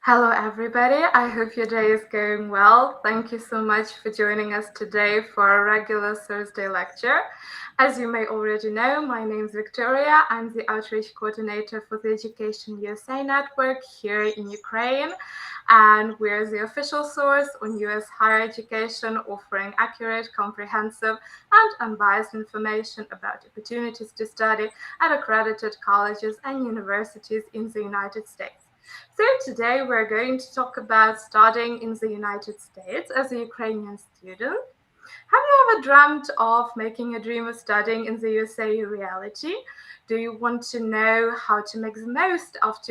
Hello, everybody. I hope your day is going well. Thank you so much for joining us today for our regular Thursday lecture. As you may already know, my name is Victoria. I'm the outreach coordinator for the EducationUSA network here in Ukraine. And we're the official source on US higher education, offering accurate, comprehensive, and unbiased information about opportunities to study at accredited colleges and universities in the United States. So today we're going to talk about studying in the United States as a Ukrainian student. Have you ever dreamt of making a dream of studying in the USA a reality? Do you want to know how to make the most out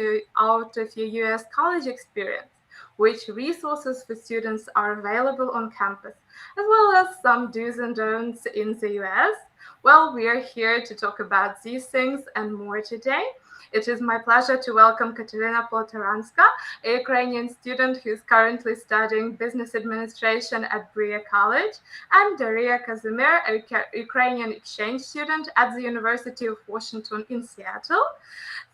of your US college experience? Which resources for students are available on campus, as well as some do's and don'ts in the US? Well, we are here to talk about these things and more today. It is my pleasure to welcome Kateryna Poltoratska, a Ukrainian student who is currently studying business administration at Berea College, and Daria Kazymyr, a Ukrainian exchange student at the University of Washington in Seattle.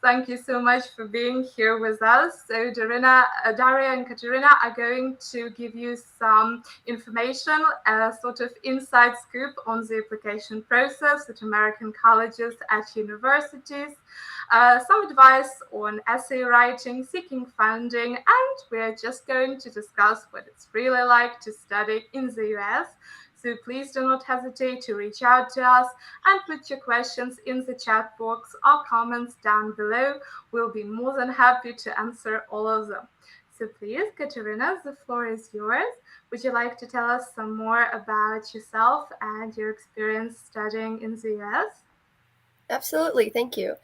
Thank you so much for being here with us. So Daria and Kateryna are going to give you some information, a sort of inside scoop on the application process at American colleges at universities, some advice on essay writing, seeking funding, and we're just going to discuss what it's really like to study in the US. So please do not hesitate to reach out to us and put your questions in the chat box or comments down below. We'll be more than happy to answer all of them. So please, Kateryna, the floor is yours. Would you like to tell us some more about yourself and your experience studying in the US? Absolutely, thank you.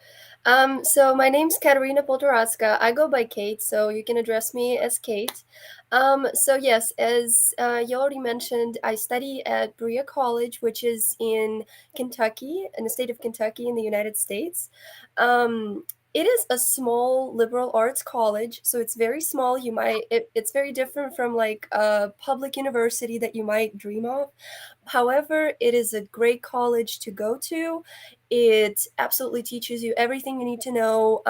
So my name's Kateryna Poltoratska. I go by Kate, so you can address me as Kate. So yes, as you already mentioned, I study at Berea College, which is in Kentucky, in the state of Kentucky in the United States. It is a small liberal arts college, so it's very small. It's very different from like a public university that you might dream of. However, it is a great college to go to. It absolutely teaches you everything you need to know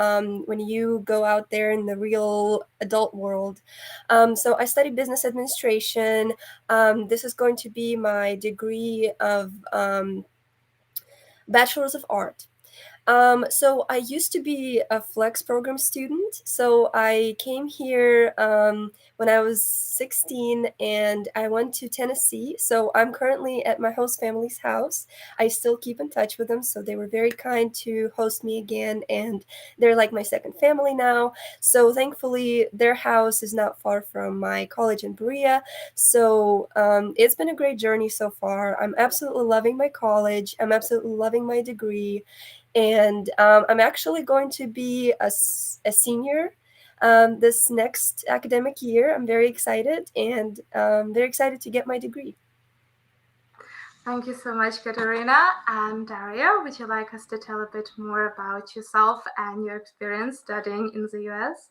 when you go out there in the real adult world. So I study business administration. This is going to be my degree of Bachelor's of Art. So I used to be a flex program student. So I came here when I was 16 and I went to Tennessee. So I'm currently at my host family's house. I still keep in touch with them. So they were very kind to host me again. And they're like my second family now. So thankfully, their house is not far from my college in Berea. So it's been a great journey so far. I'm absolutely loving my college. I'm absolutely loving my degree. And I'm actually going to be a senior this next academic year. I'm very excited and very excited to get my degree. Thank you so much, Kateryna. And Daria, would you like us to tell a bit more about yourself and your experience studying in the US?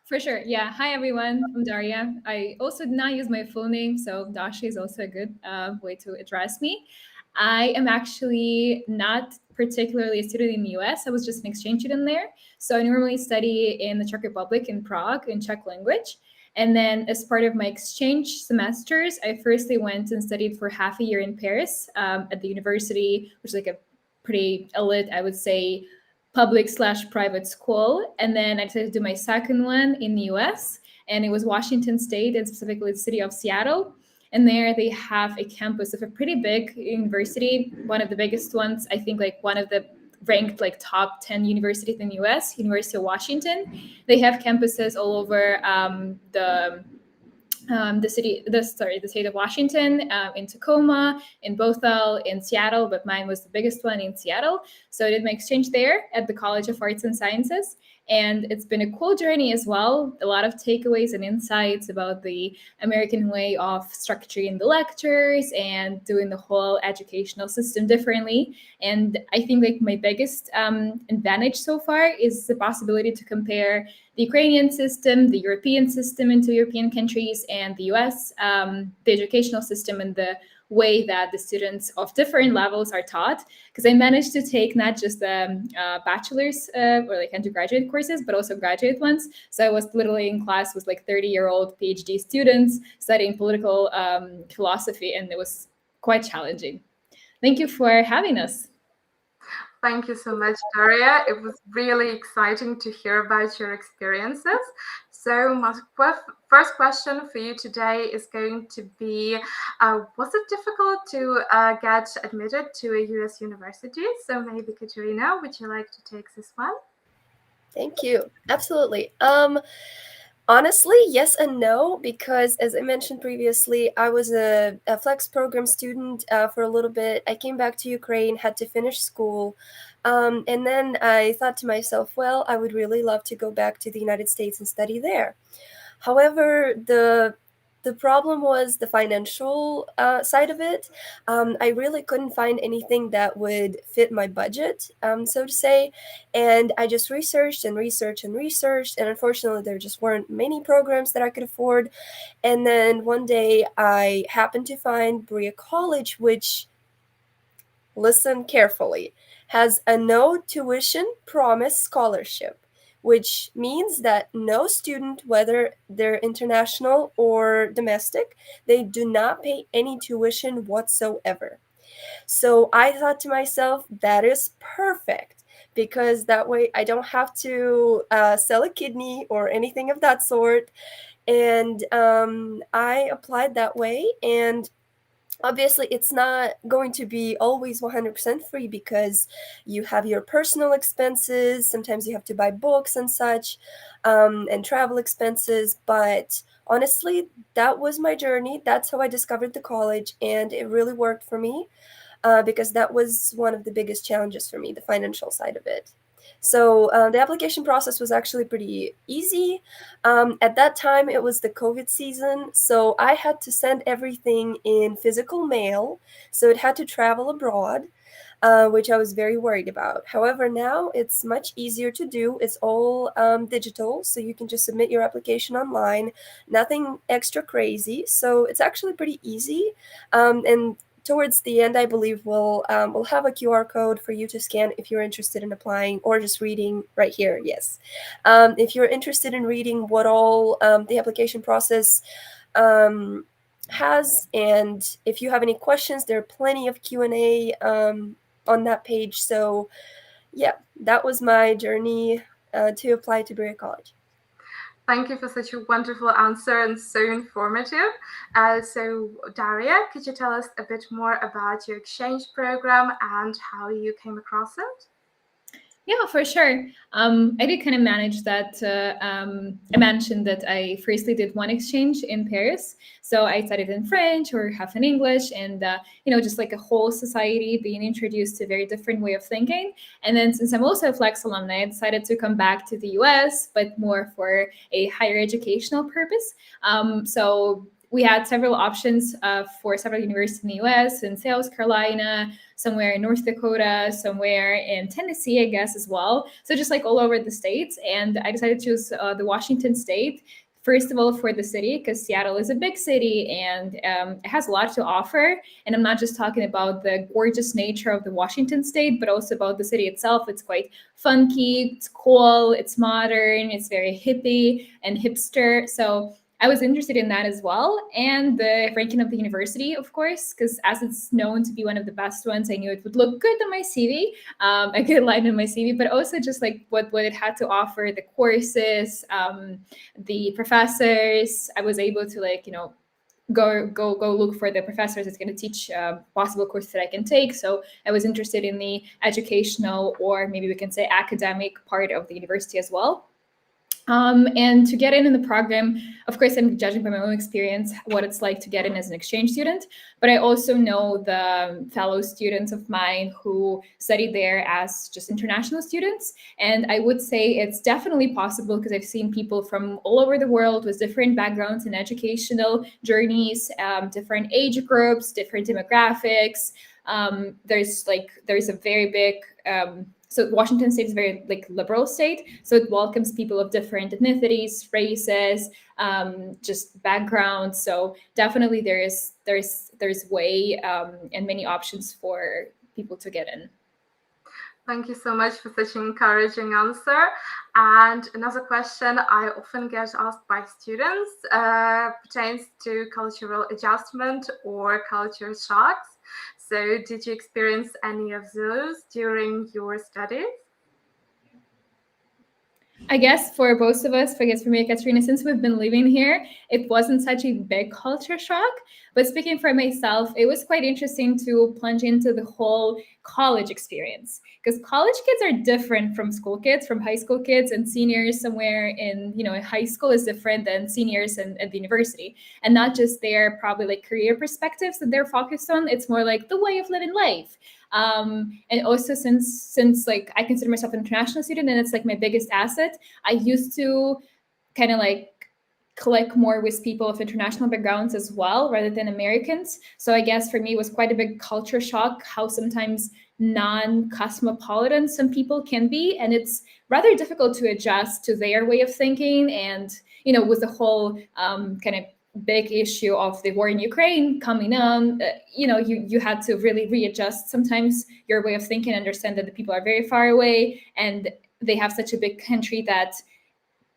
For sure. Yeah. Hi, everyone. I'm Daria. I also did not use my full name, so Dasha is also a good way to address me. I am actually not particularly a student in the US. I was just an exchange student there. So I normally study in the Czech Republic, in Prague, in Czech language. And then as part of my exchange semesters, I firstly went and studied for half a year in Paris at the university, which is like a pretty elite, I would say, public/private school. And then I decided to do my second one in the US, and it was Washington State, and specifically the city of Seattle. And there they have a campus of a pretty big university, one of the biggest ones, I think, like one of the ranked like top 10 universities in the US, University of Washington. They have campuses all over the state of Washington, in Tacoma, in Bothell, in Seattle, but mine was the biggest one in Seattle. So I did my exchange there at the College of Arts and Sciences. And it's been a cool journey as well. A lot of takeaways and insights about the American way of structuring the lectures and doing the whole educational system differently. And I think like my biggest advantage so far is the possibility to compare the Ukrainian system, the European system into European countries, and the US, the educational system in the way that the students of different levels are taught, because I managed to take not just the bachelor's or like undergraduate courses, but also graduate ones. So I was literally in class with like 30-year-old PhD students studying political philosophy, and it was quite challenging. Thank you for having us. Thank you so much, Daria. It was really exciting to hear about your experiences. So my first question for you today is going to be, was it difficult to get admitted to a US university? So maybe Kateryna, would you like to take this one? Thank you. Absolutely. Honestly, yes and no, because as I mentioned previously, I was a flex program student for a little bit. I came back to Ukraine, had to finish school. And then I thought to myself, well, I would really love to go back to the United States and study there. However, the problem was the financial side of it. I really couldn't find anything that would fit my budget, so to say. And I just researched and researched and researched. And unfortunately, there just weren't many programs that I could afford. And then one day I happened to find Berea College, which, listen carefully, has a no tuition promise scholarship, which means that no student, whether they're international or domestic, they do not pay any tuition whatsoever. So I thought to myself, that is perfect, because that way I don't have to sell a kidney or anything of that sort. And I applied that way, and obviously, it's not going to be always 100% free, because you have your personal expenses. Sometimes you have to buy books and such, and travel expenses. But honestly, that was my journey. That's how I discovered the college, and it really worked for me, because that was one of the biggest challenges for me, the financial side of it. So the application process was actually pretty easy. At that time, it was the COVID season, so I had to send everything in physical mail, so it had to travel abroad, which I was very worried about. However, now it's much easier to do. It's all digital, so you can just submit your application online, nothing extra crazy. So it's actually pretty easy. And towards the end, I believe we'll have a QR code for you to scan if you're interested in applying, or just reading right here. Yes, if you're interested in reading what all the application process has, and if you have any questions, there are plenty of Q&A on that page. So yeah, that was my journey to apply to Berea College. Thank you for such a wonderful answer and so informative. So Daria, could you tell us a bit more about your exchange program and how you came across it? Yeah, for sure. I did kind of manage that. I mentioned that I firstly did one exchange in Paris. So I studied in French or half in English, and just like a whole society being introduced to a very different way of thinking. And then since I'm also a Flex alumni, I decided to come back to the US, but more for a higher educational purpose. So we had several options for several universities in the US, in South Carolina, somewhere in North Dakota, somewhere in Tennessee, I guess, as well. So just like all over the states. And I decided to choose the Washington state, first of all, for the city, because Seattle is a big city and it has a lot to offer. And I'm not just talking about the gorgeous nature of the Washington state, but also about the city itself. It's quite funky, it's cool, it's modern, it's very hippie and hipster. So I was interested in that as well. And the ranking of the university, of course, because as it's known to be one of the best ones, I knew it would look good on my CV, a good line on my CV, but also just like what it had to offer, the courses, the professors. I was able to go look for the professors that's going to teach possible courses that I can take. So I was interested in the educational, or maybe we can say academic part of the university as well. And to get in the program, of course, I'm judging by my own experience what it's like to get in as an exchange student, but I also know the fellow students of mine who studied there as just international students. And I would say it's definitely possible, because I've seen people from all over the world with different backgrounds and educational journeys, different age groups, different demographics. There's a very big so Washington State is a very like liberal state, so it welcomes people of different ethnicities, races, just backgrounds. So definitely there's way and many options for people to get in. Thank you so much for such an encouraging answer. And another question I often get asked by students pertains to cultural adjustment or culture shocks. So did you experience any of those during your studies? I guess for both of us, for me and Kateryna, since we've been living here, it wasn't such a big culture shock. But speaking for myself, it was quite interesting to plunge into the whole college experience, because college kids are different from school kids, from high school kids, and seniors somewhere in high school is different than seniors at the university. And not just their probably like career perspectives that they're focused on, it's more like the way of living life. And also since like I consider myself an international student and it's like my biggest asset, I used to kind of like click more with people of international backgrounds as well, rather than Americans. So I guess for me, it was quite a big culture shock how sometimes non-cosmopolitan some people can be. And it's rather difficult to adjust to their way of thinking. And, with the whole kind of big issue of the war in Ukraine coming on, you had to really readjust sometimes your way of thinking, understand that the people are very far away and they have such a big country that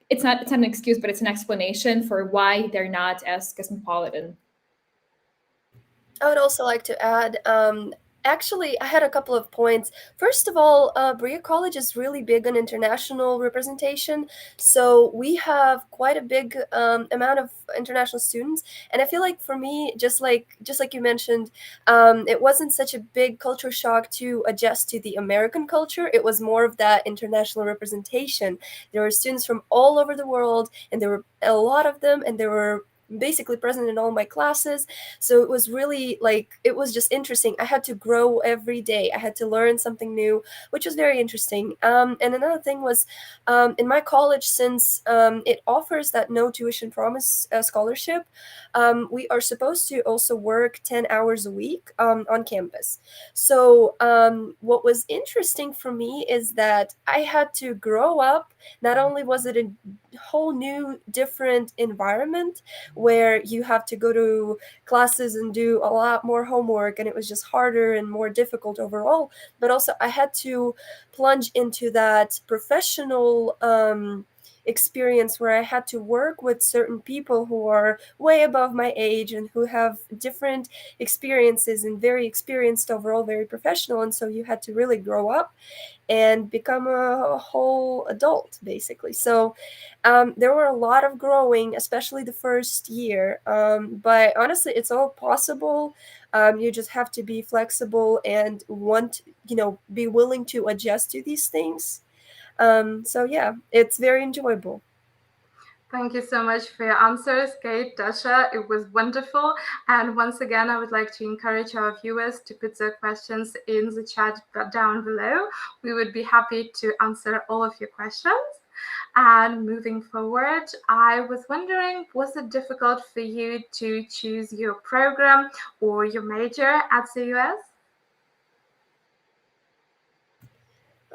it's not an excuse, but it's an explanation for why they're not as cosmopolitan. I would also like to add, actually, I had a couple of points. First of all, Berea College is really big on international representation. So we have quite a big amount of international students. And I feel like for me, just like you mentioned, it wasn't such a big culture shock to adjust to the American culture. It was more of that international representation. There were students from all over the world, and there were a lot of them, and they were basically present in all my classes. So it was really it was just interesting. I had to grow every day. I had to learn something new, which was very interesting. And another thing was, in my college, since it offers that no tuition promise scholarship, we are supposed to also work 10 hours a week on campus. So what was interesting for me is that I had to grow up. Not only was it a whole new different environment where you have to go to classes and do a lot more homework, and it was just harder and more difficult overall, but also I had to plunge into that professional experience where I had to work with certain people who are way above my age and who have different experiences and very experienced overall, very professional. And so you had to really grow up and become a whole adult, basically. So there were a lot of growing, especially the first year. But honestly, it's all possible. You just have to be flexible and be willing to adjust to these things. So yeah, it's very enjoyable. Thank you so much for your answers, Kate, Dasha. It was wonderful. And once again, I would like to encourage our viewers to put their questions in the chat down below. We would be happy to answer all of your questions. And moving forward, I was wondering, was it difficult for you to choose your program or your major at the US?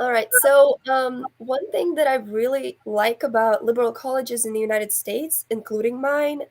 All right. So one thing that I really like about liberal colleges in the United States, including mine,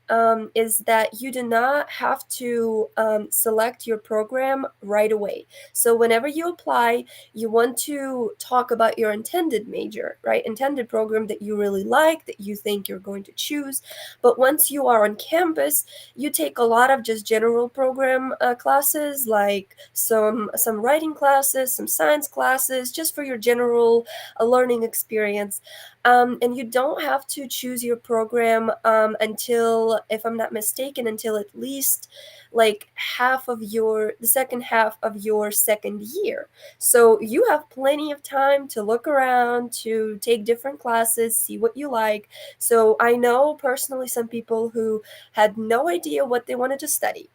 is that you do not have to select your program right away. So whenever you apply, you want to talk about your intended major, right? Intended program that you really like, that you think you're going to choose. But once you are on campus, you take a lot of just general program classes, like some writing classes, some science classes, just for your general learning experience. And you don't have to choose your program until, if I'm not mistaken, until at least like the second half of your second year. So you have plenty of time to look around, to take different classes, see what you like. So I know personally some people who had no idea what they wanted to study.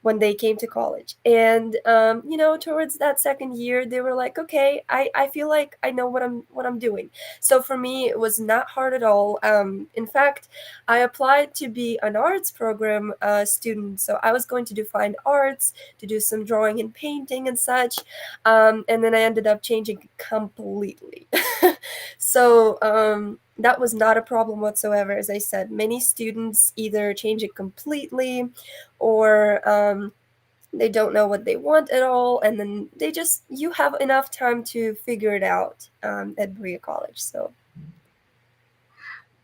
when they came to college. And towards that second year, they were like, okay, I feel like I know what I'm doing. So for me, it was not hard at all. In fact, I applied to be an arts program student. So I was going to do fine arts, to do some drawing and painting and such. And then I ended up changing completely. So that was not a problem whatsoever. As I said, many students either change it completely or they don't know what they want at all, and then you have enough time to figure it out at Berea College. So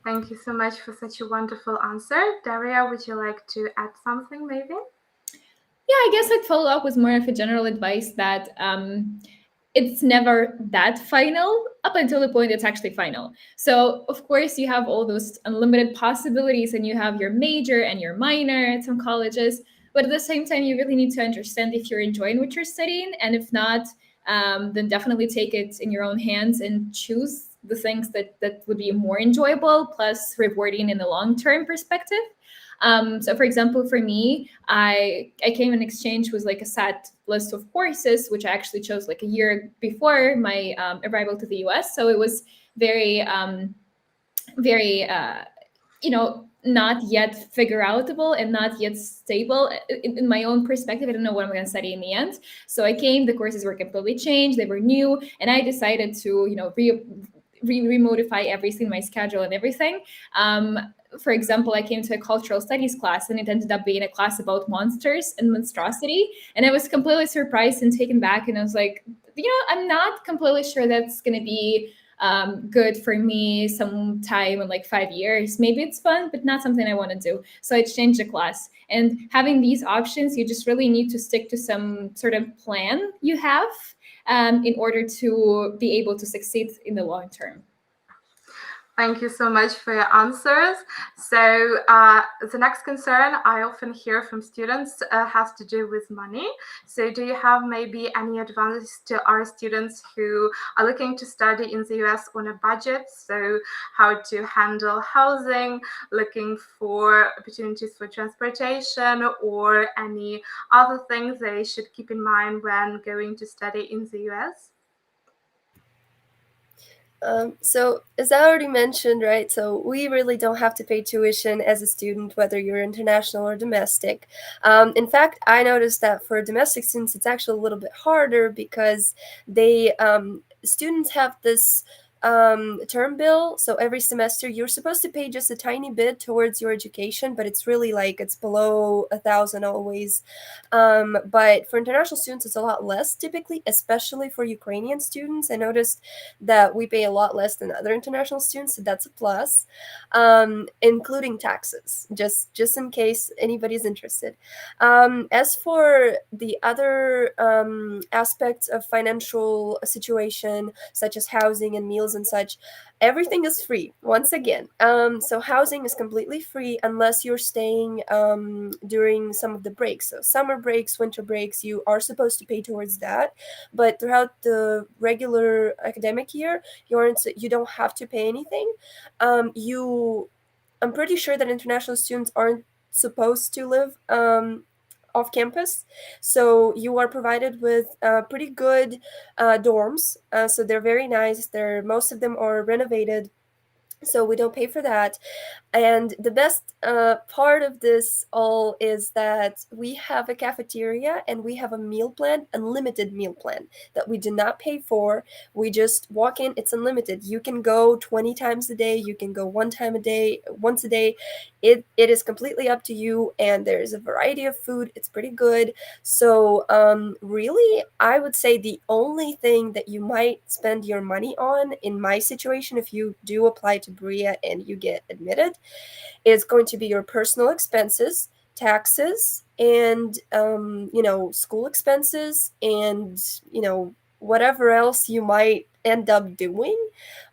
thank you so much for such a wonderful answer. Daria, would you like to add something maybe? Yeah, I guess I'd follow up with more of a general advice that it's never that final up until the point it's actually final. So of course you have all those unlimited possibilities and you have your major and your minor at some colleges, but at the same time you really need to understand if you're enjoying what you're studying, and if not, then definitely take it in your own hands and choose the things that would be more enjoyable plus rewarding in the long-term perspective. So for example, for me, I came in exchange with like a set list of courses, which I actually chose like a year before my arrival to the US. So it was very, not yet figure outable and not yet stable in my own perspective. I don't know what I'm going to study in the end. So I came, the courses were completely changed, they were new, and I decided to, remodify everything, my schedule and everything. For example, I came to a cultural studies class and it ended up being a class about monsters and monstrosity. And I was completely surprised and taken back. And I was like, I'm not completely sure that's going to be good for me sometime in like 5 years. Maybe it's fun, but not something I want to do. So I changed the class. And having these options, you just really need to stick to some sort of plan you have in order to be able to succeed in the long term. Thank you so much for your answers. So the next concern I often hear from students has to do with money. So do you have maybe any advice to our students who are looking to study in the US on a budget? So how to handle housing, looking for opportunities for transportation, or any other things they should keep in mind when going to study in the US? So as I already mentioned, right, so we really don't have to pay tuition as a student, whether you're international or domestic. In fact, I noticed that for domestic students, it's actually a little bit harder because students have this term bill. So every semester you're supposed to pay just a tiny bit towards your education, but it's really like it's below 1,000 always. But for international students, it's a lot less typically, especially for Ukrainian students. I noticed that we pay a lot less than other international students, so that's a plus, including taxes, just in case anybody's interested. As for the other aspects of financial situation, such as housing and meals and such, everything is free once again. So housing is completely free unless you're staying during some of the breaks. So summer breaks, winter breaks, you are supposed to pay towards that, but throughout the regular academic year, you don't have to pay anything. I'm pretty sure that international students aren't supposed to live off campus, so you are provided with pretty good dorms. So they're very nice. Most of them are renovated, so we don't pay for that. And the best part of this all is that we have a cafeteria and we have a meal plan, unlimited meal plan that we do not pay for. We just walk in, it's unlimited. You can go 20 times a day, you can go once a day. It is completely up to you, and there's a variety of food. It's pretty good. So really, I would say the only thing that you might spend your money on in my situation, if you do apply to Berea and you get admitted, is going to be your personal expenses, taxes, and school expenses, and whatever else you might end up doing.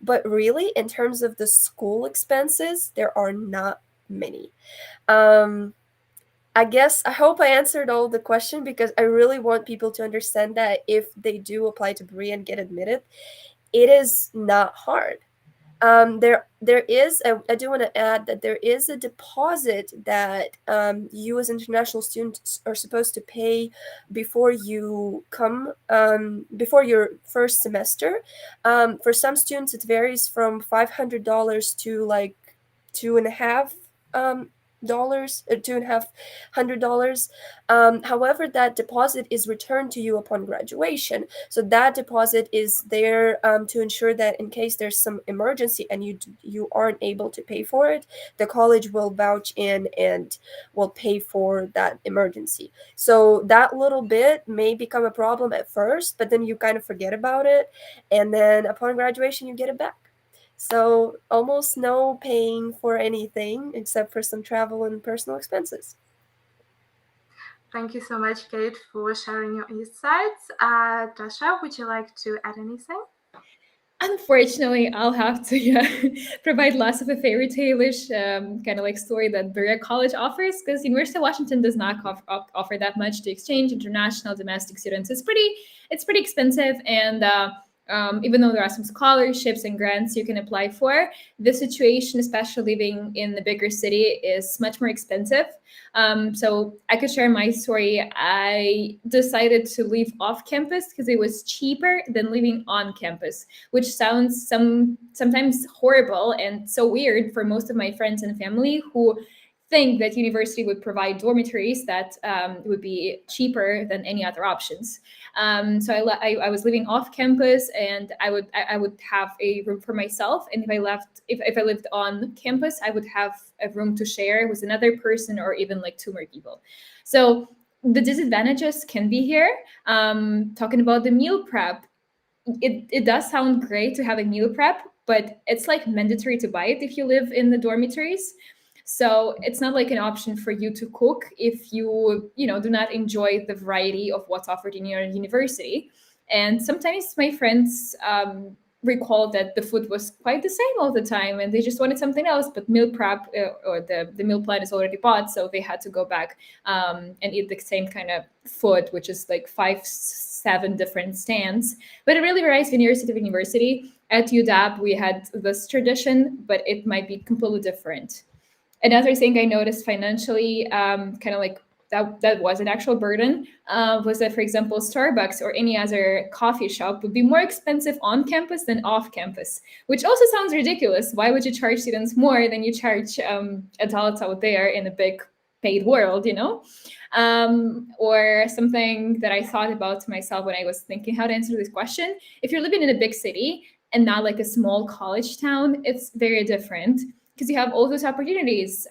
But really, in terms of the school expenses, there are not many. I hope I answered all the question, because I really want people to understand that if they do apply to Berea and get admitted, it is not hard. There is I do want to add that there is a deposit that you as international students are supposed to pay before you come before your first semester. For some students it varies from $500 to like $2,500. However, that deposit is returned to you upon graduation. So that deposit is there to ensure that in case there's some emergency and you aren't able to pay for it, the college will vouch in and will pay for that emergency. So that little bit may become a problem at first, but then you kind of forget about it, and then upon graduation you get it back. So almost no paying for anything except for some travel and personal expenses. Thank you so much, Kate, for sharing your insights. Dasha, would you like to add anything? Unfortunately, I'll have to provide lots of a fairy tale-ish kind of like story that Berea College offers, because University of Washington does not offer that much to exchange international domestic students. It's pretty expensive, and even though there are some scholarships and grants you can apply for, the situation, especially living in the bigger city, is much more expensive. So I could share my story. I decided to live off campus because it was cheaper than living on campus, which sounds sometimes horrible and so weird for most of my friends and family who think that university would provide dormitories that would be cheaper than any other options. So I was living off campus, and I would have a room for myself. And if I lived on campus, I would have a room to share with another person or even like two more people. So the disadvantages can be here. Talking about the meal prep, it does sound great to have a meal prep, but it's like mandatory to buy it if you live in the dormitories. So it's not like an option for you to cook if you do not enjoy the variety of what's offered in your university. And sometimes my friends recall that the food was quite the same all the time and they just wanted something else, but meal prep or the meal plan is already bought, so they had to go back and eat the same kind of food, which is like 5-7 different stands. But it really varies university to university. At UW, we had this tradition, but it might be completely different. Another thing I noticed financially, kind of like that was an actual burden, was that, for example, Starbucks or any other coffee shop would be more expensive on campus than off campus, which also sounds ridiculous. Why would you charge students more than you charge adults out there in a big paid world, or something that I thought about to myself when I was thinking how to answer this question. If you're living in a big city and not like a small college town, it's very different, because you have all those opportunities.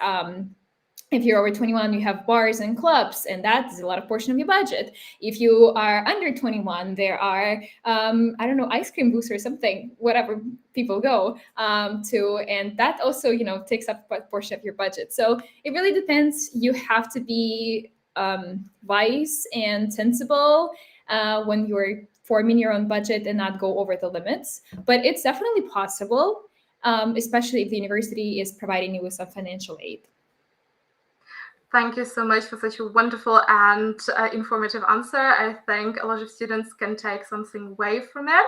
If you're over 21, you have bars and clubs, and that is a lot of portion of your budget. If you are under 21, there are, ice cream booths or something, whatever people go to, and that also, takes up a portion of your budget. So it really depends. You have to be wise and sensible when you're forming your own budget and not go over the limits. But it's definitely possible. Especially if the university is providing you with some financial aid. Thank you so much for such a wonderful and informative answer. I think a lot of students can take something away from it.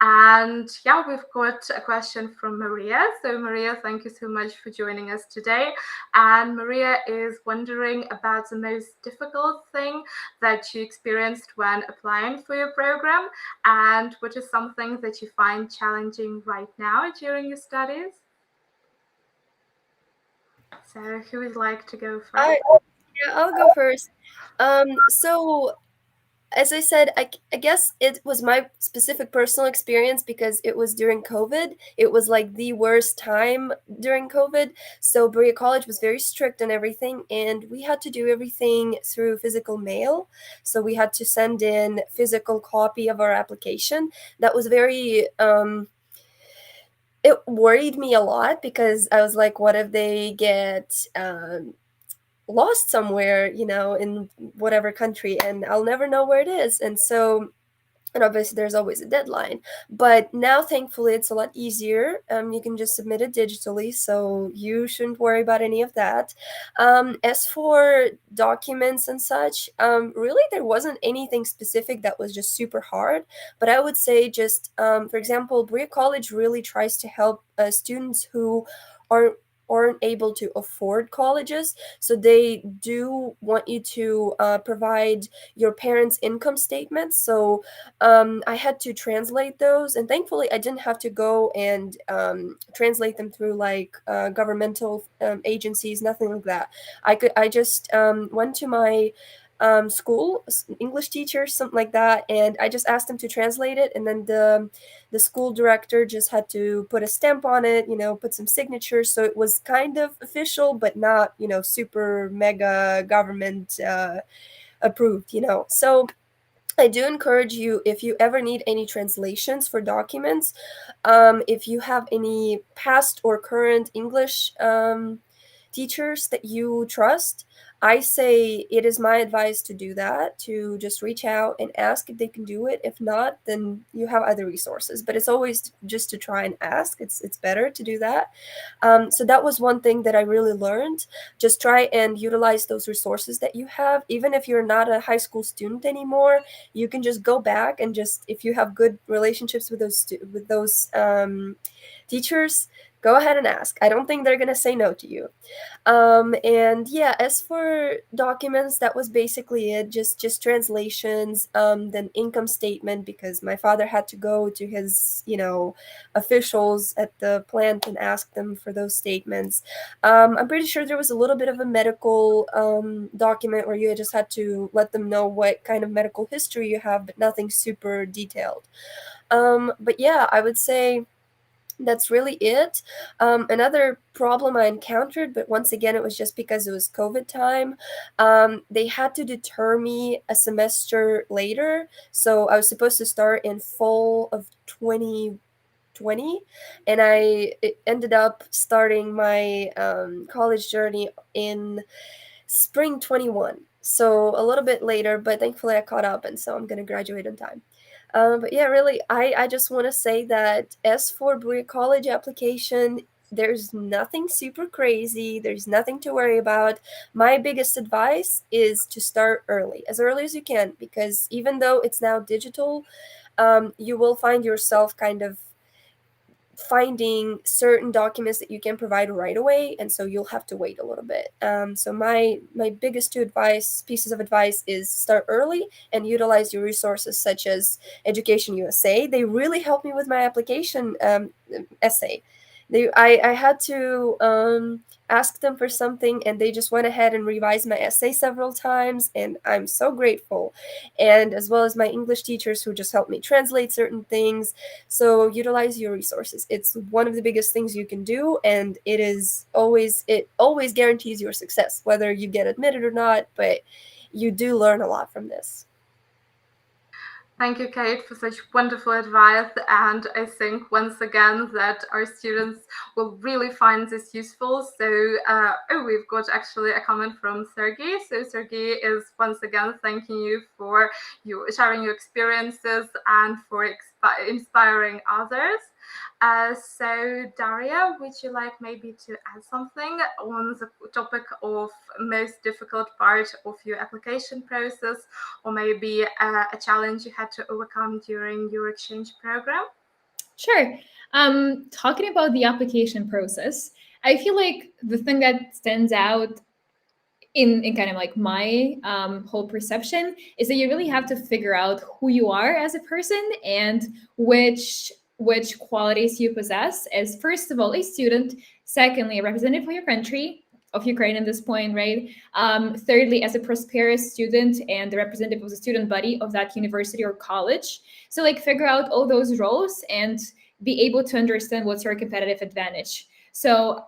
And yeah, we've got a question from Maria. So Maria, thank you so much for joining us today. And Maria is wondering about the most difficult thing that you experienced when applying for your program, and what is something that you find challenging right now during your studies? So who would like to go first? I'll go first. So as I said, I guess it was my specific personal experience because it was during COVID. It was like the worst time during COVID. So Berea College was very strict on everything, and we had to do everything through physical mail. So we had to send in physical copy of our application. That was very it worried me a lot because I was like, what if they get lost somewhere, in whatever country, and I'll never know where it is. And so And obviously there's always a deadline, but now thankfully it's a lot easier. You can just submit it digitally, so you shouldn't worry about any of that. As for documents and such, really there wasn't anything specific that was just super hard, but I would say just, for example, Berea College really tries to help students who aren't able to afford colleges, so they do want you to provide your parents' income statements. So I had to translate those, and thankfully I didn't have to go and translate them through like governmental agencies, nothing like that. I just went to my school English teacher, something like that, and I just asked them to translate it, and then the school director just had to put a stamp on it, put some signatures, so it was kind of official but not super mega government approved. So I do encourage you, if you ever need any translations for documents, if you have any past or current English teachers that you trust, I say it is my advice to do that, to just reach out and ask if they can do it. If not, then you have other resources. But it's always just to try and ask. It's better to do that. So that was one thing that I really learned. Just try and utilize those resources that you have. Even if you're not a high school student anymore, you can just go back and just, if you have good relationships with those teachers, go ahead and ask. I don't think they're going to say no to you. And yeah, as for documents, that was basically it. Just translations, then income statement, because my father had to go to his, officials at the plant and ask them for those statements. I'm pretty sure there was a little bit of a medical document where you just had to let them know what kind of medical history you have, but nothing super detailed. But yeah, I would say that's really it. Another problem I encountered, but once again, it was just because it was COVID time. They had to deter me a semester later. So I was supposed to start in fall of 2020, and I ended up starting my college journey in spring 21. So a little bit later, but thankfully I caught up, and so I'm going to graduate on time. But yeah, really, I just want to say that as for Berea College application, there's nothing super crazy. There's nothing to worry about. My biggest advice is to start as early as you can, because even though it's now digital, you will find yourself kind of finding certain documents that you can provide right away, and so you'll have to wait a little bit. So my biggest two pieces of advice is start early and utilize your resources such as EducationUSA. They really helped me with my application essay. I had to ask them for something, and they just went ahead and revised my essay several times, and I'm so grateful. And as well as my English teachers who just helped me translate certain things. So utilize your resources. It's one of the biggest things you can do, and it always guarantees your success, whether you get admitted or not, but you do learn a lot from this. Thank you, Kate, for such wonderful advice. And I think once again that our students will really find this useful. So, we've got actually a comment from Sergey. So Sergey is once again thanking you for sharing your experiences and for inspiring others. So Daria, would you like maybe to add something on the topic of most difficult part of your application process, or maybe a challenge you had to overcome during your exchange program? Sure. Talking about the application process, I feel like the thing that stands out in kind of like my whole perception is that you really have to figure out who you are as a person and which qualities you possess as, first of all, a student, secondly, a representative of your country, of Ukraine at this point, right? Thirdly, as a prosperous student and the representative of the student body of that university or college. So like figure out all those roles and be able to understand what's your competitive advantage. So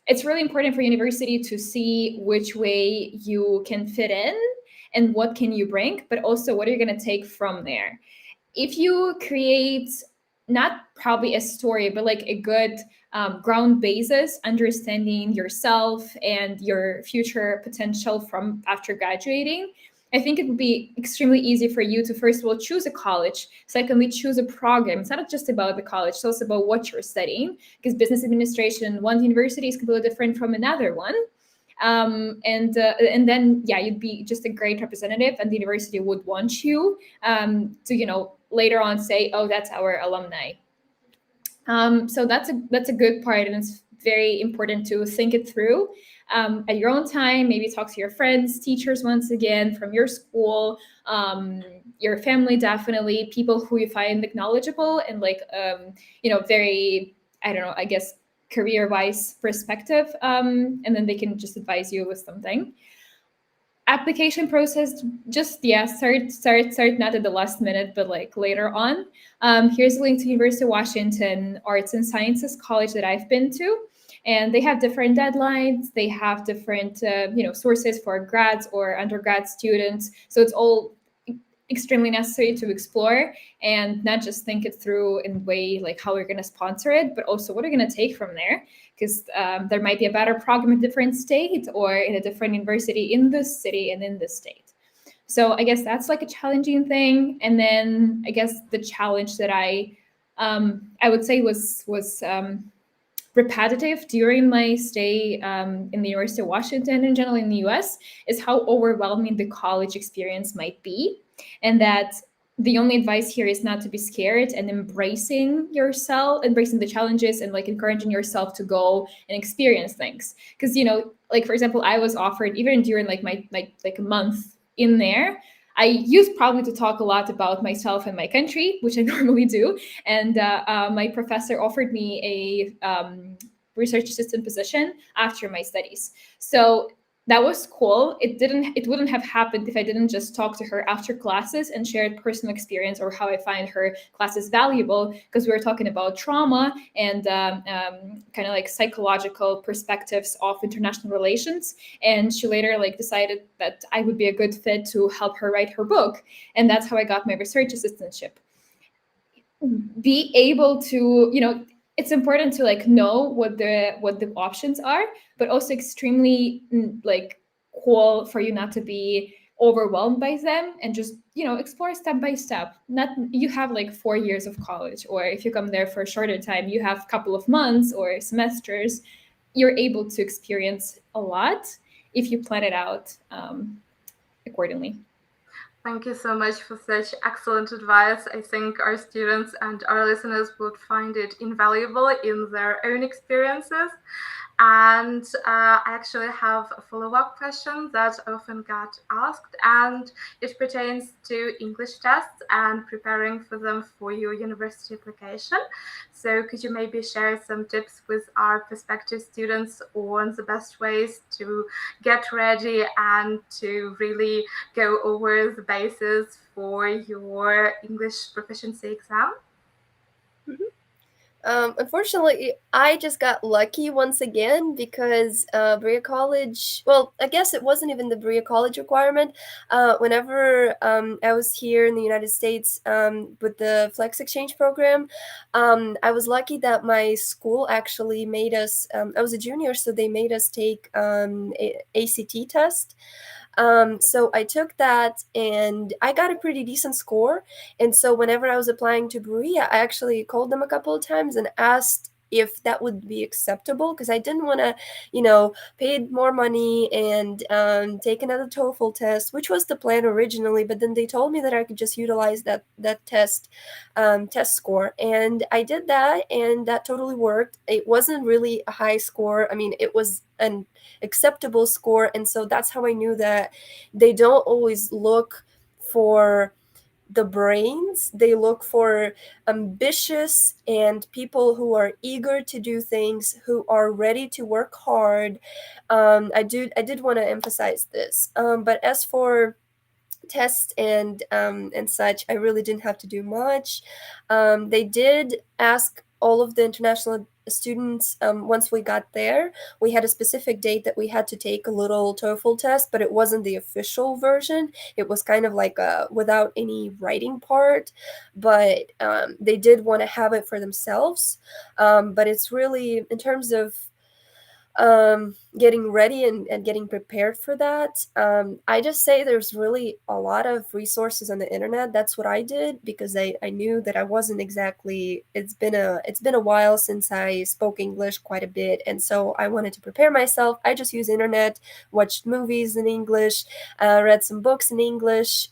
it's really important for university to see which way you can fit in and what can you bring, but also what are you going to take from there. If you create not probably a story, but like a good ground basis, understanding yourself and your future potential from after graduating, I think it would be extremely easy for you to, first of all, choose a college. Secondly, choose a program. It's not just about the college, it's also about what you're studying, because business administration, one university is completely different from another one. And then, yeah, you'd be just a great representative, and the university would want you to, later on say, oh, that's our alumni. So that's a good part, and it's very important to think it through at your own time. Maybe talk to your friends, teachers, once again, from your school, your family, definitely, people who you find knowledgeable and very, I don't know, I guess, career-wise perspective, and then they can just advise you with something. Application process, just start not at the last minute, but later on. Here's a link to University of Washington Arts and Sciences College that I've been to, and they have different deadlines. They have different sources for grads or undergrad students, so it's all extremely necessary to explore and not just think it through in a way like how we're going to sponsor it, but also what are going to take from there, because there might be a better program in a different state or in a different university in this city and in this state. So I guess that's a challenging thing. And then I guess the challenge that I would say was repetitive during my stay in the University of Washington and generally in the US is how overwhelming the college experience might be. And that the only advice here is not to be scared and embracing the challenges and encouraging yourself to go and experience things. Because, for example, I was offered, even during my a month in there, I used probably to talk a lot about myself and my country, which I normally do. And my professor offered me a research assistant position after my studies. So that was cool. It wouldn't have happened if I didn't just talk to her after classes and shared personal experience or how I find her classes valuable, because we were talking about trauma and kind of psychological perspectives of international relations. And she later decided that I would be a good fit to help her write her book. And that's how I got my research assistantship. Be able to, it's important to know what the options are, but also extremely cool for you not to be overwhelmed by them and just explore step by step. Not you have 4 years of college, or if you come there for a shorter time, you have a couple of months or semesters. You're able to experience a lot if you plan it out accordingly. Thank you so much for such excellent advice. I think our students and our listeners would find it invaluable in their own experiences. And I actually have a follow-up question that often got asked, and it pertains to English tests and preparing for them for your university application. So could you maybe share some tips with our prospective students on the best ways to get ready and to really go over the basis for your English proficiency exam? Mm-hmm. Unfortunately, I just got lucky once again because Berea College, well, I guess it wasn't even the Berea College requirement. Whenever I was here in the United States with the Flex Exchange program, I was lucky that my school actually made us, I was a junior, so they made us take ACT test. So I took that and I got a pretty decent score. And so whenever I was applying to Berea, I actually called them a couple of times and asked if that would be acceptable, because I didn't want to, pay more money and take another TOEFL test, which was the plan originally. But then they told me that I could just utilize that test score. And I did that, and that totally worked. It wasn't really a high score. I mean, it was an acceptable score. And so that's how I knew that they don't always look for the brains. They look for ambitious and people who are eager to do things, who are ready to work hard. I did want to emphasize this. But as for tests and such, I really didn't have to do much. They did ask all of the international students, once we got there, we had a specific date that we had to take a little TOEFL test, but it wasn't the official version. It was kind of like a without any writing part, but they did want to have it for themselves. But it's really, in terms of getting ready and getting prepared for that, I just say there's really a lot of resources on the internet. That's what I did, because I knew that I wasn't exactly, it's been a while since I spoke English quite a bit, and so I wanted to prepare myself. I just used internet, watched movies in English, read some books in English,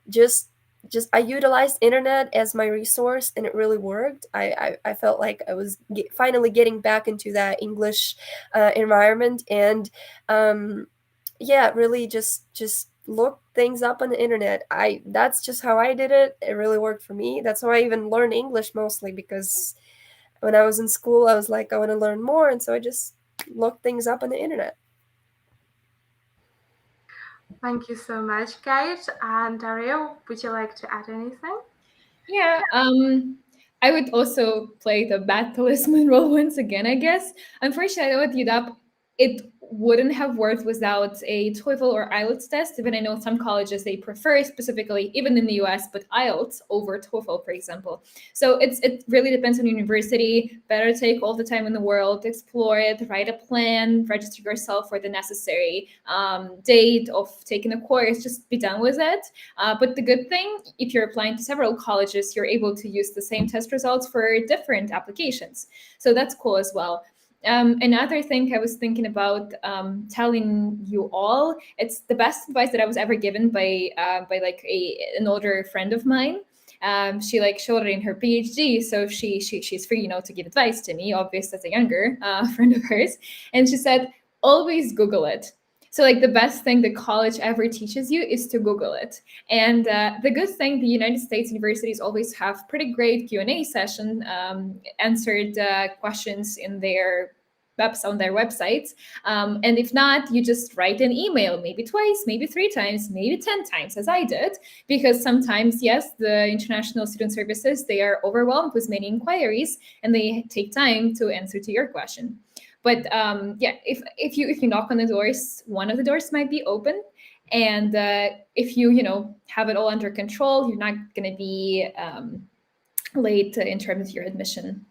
just I utilized internet as my resource, and it really worked. I felt like I was finally getting back into that English environment, and really just look things up on the internet. That's just how I did it. It really worked for me. That's how I even learned English, mostly because when I was in school, I was like, I want to learn more, and so I just looked things up on the internet. Thank you so much, Kate. And Daria, would you like to add anything? Yeah, I would also play the bad policeman role once again, I guess. Unfortunately, with UW, it wouldn't have worked without a TOEFL or IELTS test. Even I know some colleges, they prefer specifically, even in the US, but IELTS over TOEFL, for example. So it really depends on university. Better take all the time in the world, explore it, write a plan, register yourself for the necessary date of taking a course, just be done with it. But the good thing, if you're applying to several colleges, you're able to use the same test results for different applications. So that's cool as well. Another thing I was thinking about telling you all, it's the best advice that I was ever given by like an older friend of mine. She like showed it in her PhD, so she's free, to give advice to me, obviously as a younger friend of hers. And she said, always Google it. So like the best thing the college ever teaches you is to Google it. And the good thing, the United States universities always have pretty great Q&A session, answered questions in their on their websites. And if not, you just write an email, maybe twice, maybe 3 times, maybe 10 times, as I did, because sometimes, yes, the International Student Services, they are overwhelmed with many inquiries and they take time to answer to your question. But if you knock on the doors, one of the doors might be open, and if you have it all under control, you're not going to be late in terms of your admission.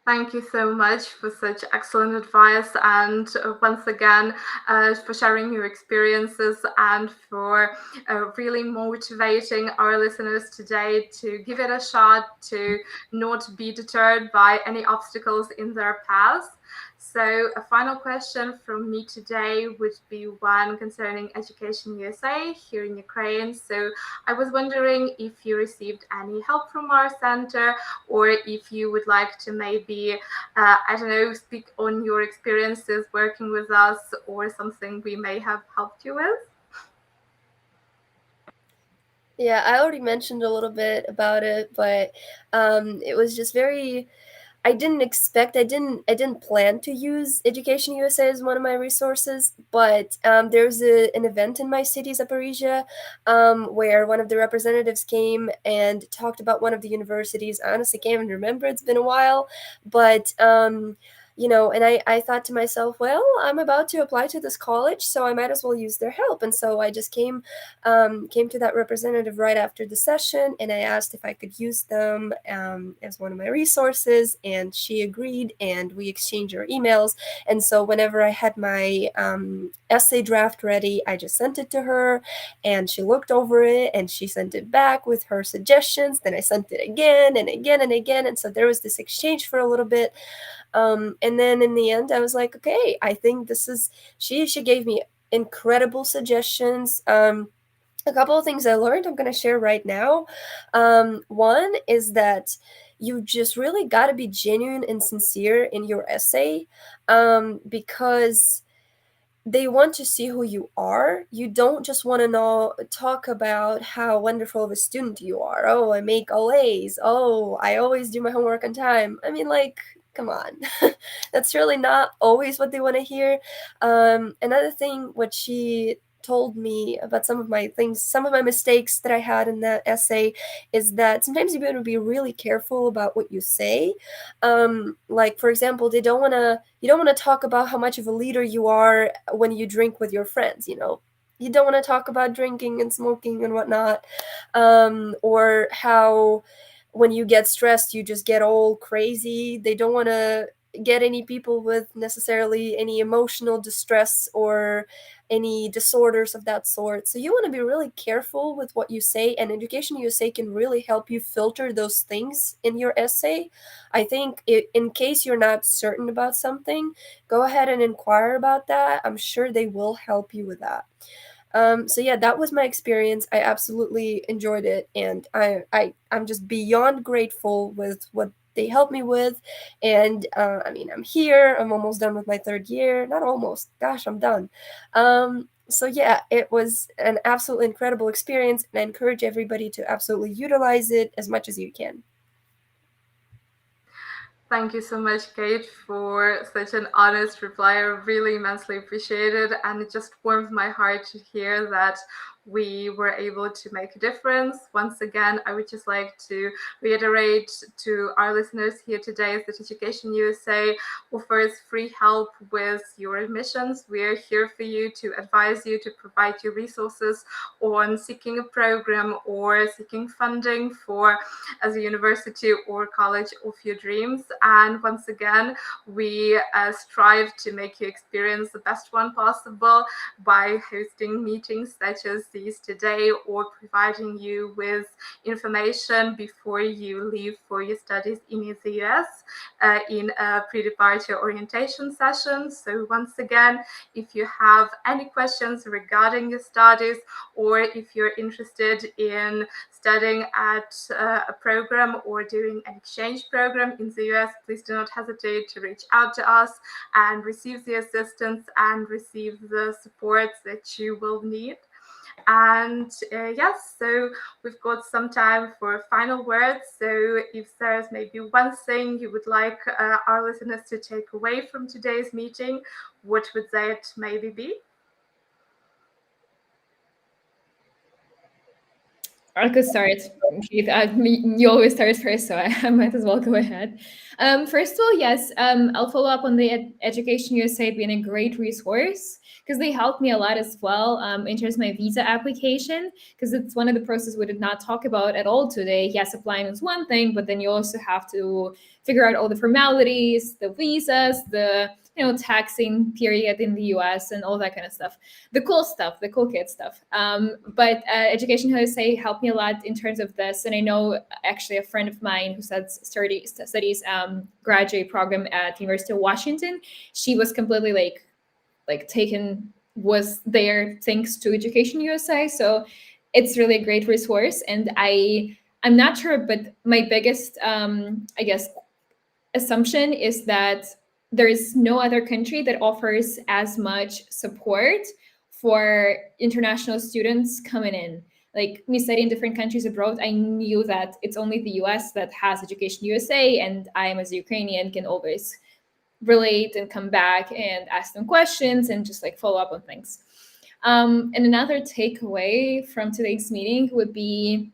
Thank you so much for such excellent advice, and once again for sharing your experiences and for really motivating our listeners today to give it a shot, to not be deterred by any obstacles in their path. So a final question from me today would be one concerning Education USA here in Ukraine. So I was wondering if you received any help from our center, or if you would like to maybe, speak on your experiences working with us, or something we may have helped you with. Yeah, I already mentioned a little bit about it, but it was just very, I didn't plan to use Education USA as one of my resources, but there's an event in my city, Zaporizhia, where one of the representatives came and talked about one of the universities. I honestly can't even remember, it's been a while, but and I thought to myself, well, I'm about to apply to this college, so I might as well use their help. And so I just came to that representative right after the session, and I asked if I could use them as one of my resources, and she agreed, and we exchanged our emails. And so whenever I had my essay draft ready, I just sent it to her, and she looked over it, and she sent it back with her suggestions. Then I sent it again and again and again, and so there was this exchange for a little bit. And then in the end, I was like, okay, I think this is, she gave me incredible suggestions. A couple of things I learned I'm going to share right now. One is that you just really got to be genuine and sincere in your essay, because they want to see who you are. You don't just want to talk about how wonderful of a student you are. Oh, I make all A's. Oh, I always do my homework on time. I mean, like, come on. That's really not always what they want to hear. Another thing, what she told me about some of my mistakes that I had in that essay, is that sometimes you better be really careful about what you say. Like, for example, you don't want to talk about how much of a leader you are when you drink with your friends, You don't want to talk about drinking and smoking and whatnot, or how when you get stressed, you just get all crazy. They don't want to get any people with necessarily any emotional distress or any disorders of that sort. So you want to be really careful with what you say, and Education USA can really help you filter those things in your essay. I think in case you're not certain about something, go ahead and inquire about that. I'm sure they will help you with that. So yeah, that was my experience. I absolutely enjoyed it, and I'm just beyond grateful with what they helped me with. And I mean, I'm here. I'm almost done with my third year. Not almost. Gosh, I'm done. So yeah, it was an absolutely incredible experience, and I encourage everybody to absolutely utilize it as much as you can. Thank you so much, Kate, for such an honest reply. I really immensely appreciate it. And it just warmed my heart to hear that we were able to make a difference. Once again, I would just like to reiterate to our listeners here today that Education USA offers free help with your admissions. We're here for you to advise you, to provide you resources on seeking a program or seeking funding for as a university or college of your dreams. And once again, we strive to make you experience the best one possible by hosting meetings such as these today, or providing you with information before you leave for your studies in the US in a pre-departure orientation session. So once again, if you have any questions regarding your studies, or if you're interested in studying at a program or doing an exchange program in the US, please do not hesitate to reach out to us and receive the assistance and receive the support that you will need. And yes, so we've got some time for final words. So if there's maybe one thing you would like our listeners to take away from today's meeting, what would that maybe be? I could start. Keith. You always start first, so I might as well go ahead. First of all, yes, I'll follow up on the Education USA being a great resource, because they helped me a lot as well in terms of my visa application, because it's one of the processes we did not talk about at all today. Yes, applying is one thing, but then you also have to figure out all the formalities, the visas, the taxing period in the US and all that kind of stuff. The cool kid stuff. But Education USA helped me a lot in terms of this. And I know actually a friend of mine who studies graduate program at the University of Washington, she was completely was there thanks to Education USA. So it's really a great resource. And I'm not sure, but my biggest, I guess, assumption is that there is no other country that offers as much support for international students coming in. Like me studying in different countries abroad, I knew that it's only the US that has Education USA, and I, as a Ukrainian, can always relate and come back and ask them questions and just follow up on things. And another takeaway from today's meeting would be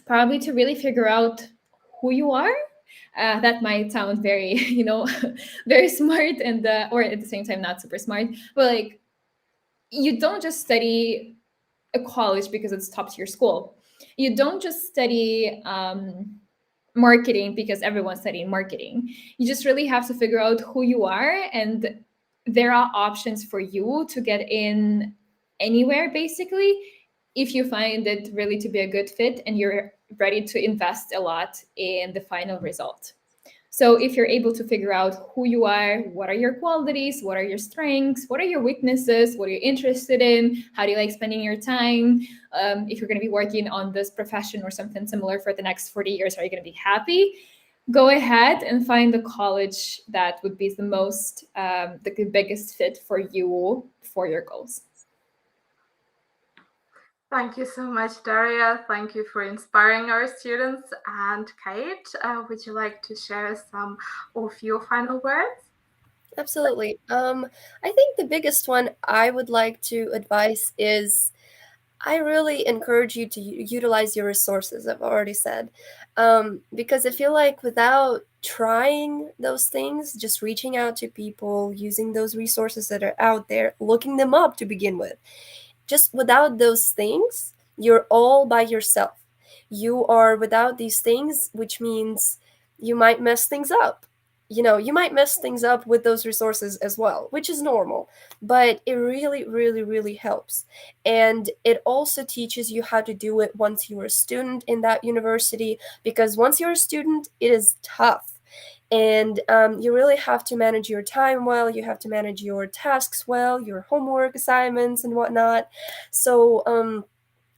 probably to really figure out who you are. That might sound very, very smart and or at the same time not super smart, but you don't just study a college because it's top tier school. You don't just study marketing because everyone's studying marketing. You just really have to figure out who you are, and there are options for you to get in anywhere, basically, if you find it really to be a good fit and you're ready to invest a lot in the final result. So if you're able to figure out who you are, what are your qualities, what are your strengths, what are your weaknesses, what are you interested in, how do you like spending your time, if you're going to be working on this profession or something similar for the next 40 years, are you going to be happy? Go ahead and find the college that would be the most, the biggest fit for you, for your goals. Thank you so much, Daria. Thank you for inspiring our students. And Kate, would you like to share some of your final words? Absolutely. I think the biggest one I would like to advise is I really encourage you to utilize your resources, I've already said, because I feel like without trying those things, just reaching out to people, using those resources that are out there, looking them up to begin with, just without those things, you're all by yourself. you are without these things, which means you might mess things up. You might mess things up with those resources as well, which is normal, but it really, really, really helps. And it also teaches you how to do it once you're a student in that university, because once you're a student, it is tough. And you really have to manage your time well, you have to manage your tasks well, your homework assignments and whatnot. So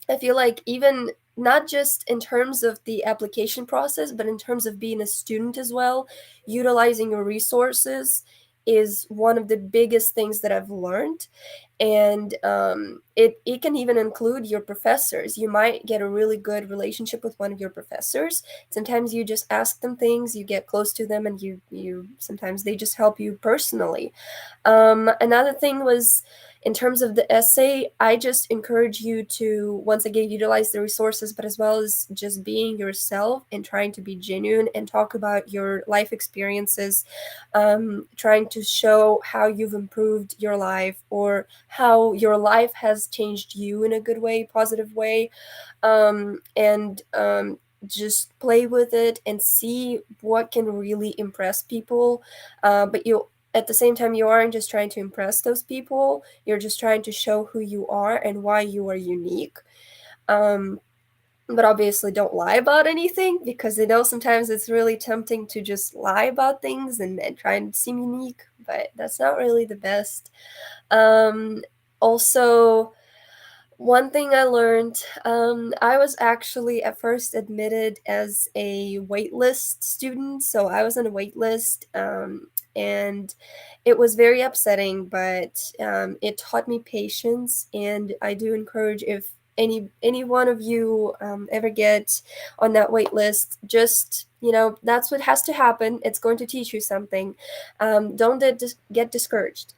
I feel like even not just in terms of the application process, but in terms of being a student as well, utilizing your resources is one of the biggest things that I've learned. And it can even include your professors. You might get a really good relationship with one of your professors. Sometimes you just ask them things, you get close to them, and you sometimes they just help you personally. Another thing was, in terms of the essay, I just encourage you to, once again, utilize the resources, but as well as just being yourself and trying to be genuine and talk about your life experiences, trying to show how you've improved your life or how your life has changed you in a good way, positive way, and just play with it and see what can really impress people. But at the same time, you aren't just trying to impress those people, you're just trying to show who you are and why you are unique. But obviously don't lie about anything, because I know sometimes it's really tempting to just lie about things and try and seem unique, but that's not really the best. Also, one thing I learned, I was actually at first admitted as a waitlist student, so I was on a waitlist, and it was very upsetting, but it taught me patience. And I do encourage, if any one of you ever get on that wait list, just, that's what has to happen. It's going to teach you something. Don't get discouraged.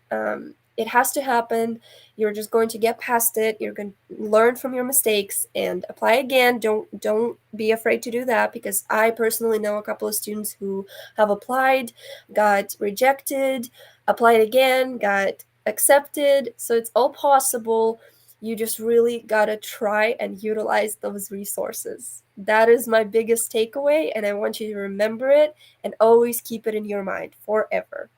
It has to happen. You're just going to get past it. You're going to learn from your mistakes and apply again. Don't be afraid to do that, because I personally know a couple of students who have applied, got rejected, applied again, got accepted. So it's all possible. You just really gotta try and utilize those resources. That is my biggest takeaway, and I want you to remember it and always keep it in your mind forever.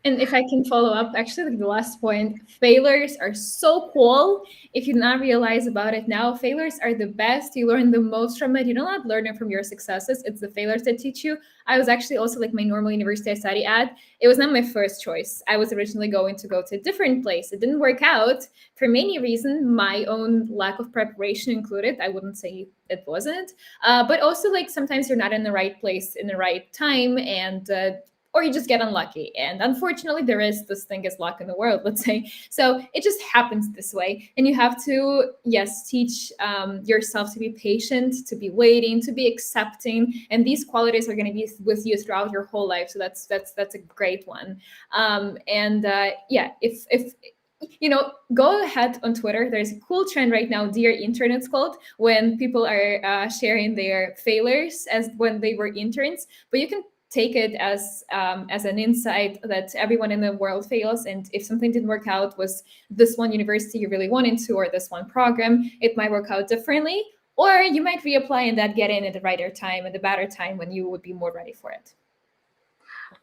And if I can follow up, actually, like the last point, failures are so cool. If you not realize about it now, failures are the best. You learn the most from it. You don't learn it from your successes. It's the failures that teach you. I was actually also like my normal university I study at. It was not my first choice. I was originally going to go to a different place. It didn't work out for many reasons. My own lack of preparation included. I wouldn't say it wasn't. But also like sometimes you're not in the right place in the right time, and or you just get unlucky. And unfortunately, there is this thing as luck in the world, let's say. So it just happens this way. And you have to, yes, teach yourself to be patient, to be waiting, to be accepting. And these qualities are going to be with you throughout your whole life. So that's a great one. If go ahead on Twitter. There's a cool trend right now, Dear Intern, it's called, when people are sharing their failures as when they were interns. But you can take it as an insight that everyone in the world fails, and if something didn't work out was this one university you really wanted to, or this one program, it might work out differently, or you might reapply and that get in at the righter time, at the better time when you would be more ready for it.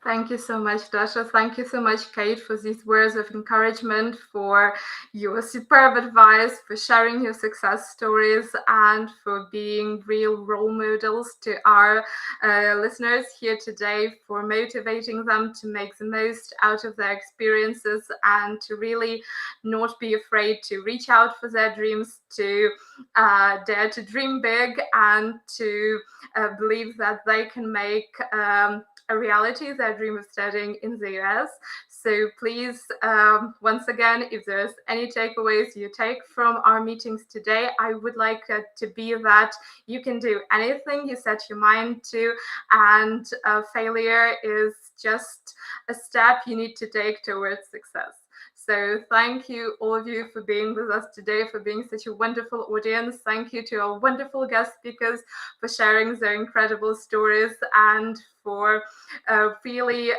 Thank you so much, Dasha. Thank you so much, Kate, for these words of encouragement, for your superb advice, for sharing your success stories, and for being real role models to our listeners here today, for motivating them to make the most out of their experiences and to really not be afraid to reach out for their dreams, to dare to dream big, and to believe that they can make a reality, their dream of studying in the US. So please, once again, if there's any takeaways you take from our meetings today, I would like it to be that you can do anything you set your mind to, and failure is just a step you need to take towards success. So thank you, all of you, for being with us today, for being such a wonderful audience. Thank you to our wonderful guest speakers for sharing their incredible stories and for really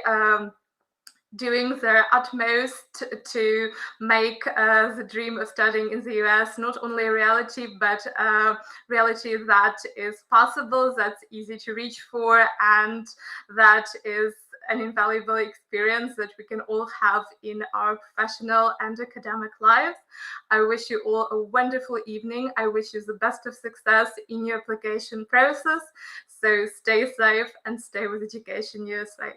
doing their utmost to make the dream of studying in the US not only a reality, but a reality that is possible, that's easy to reach for, and that is an invaluable experience that we can all have in our professional and academic lives. I wish you all a wonderful evening. I wish you the best of success in your application process. So stay safe and stay with Education USA.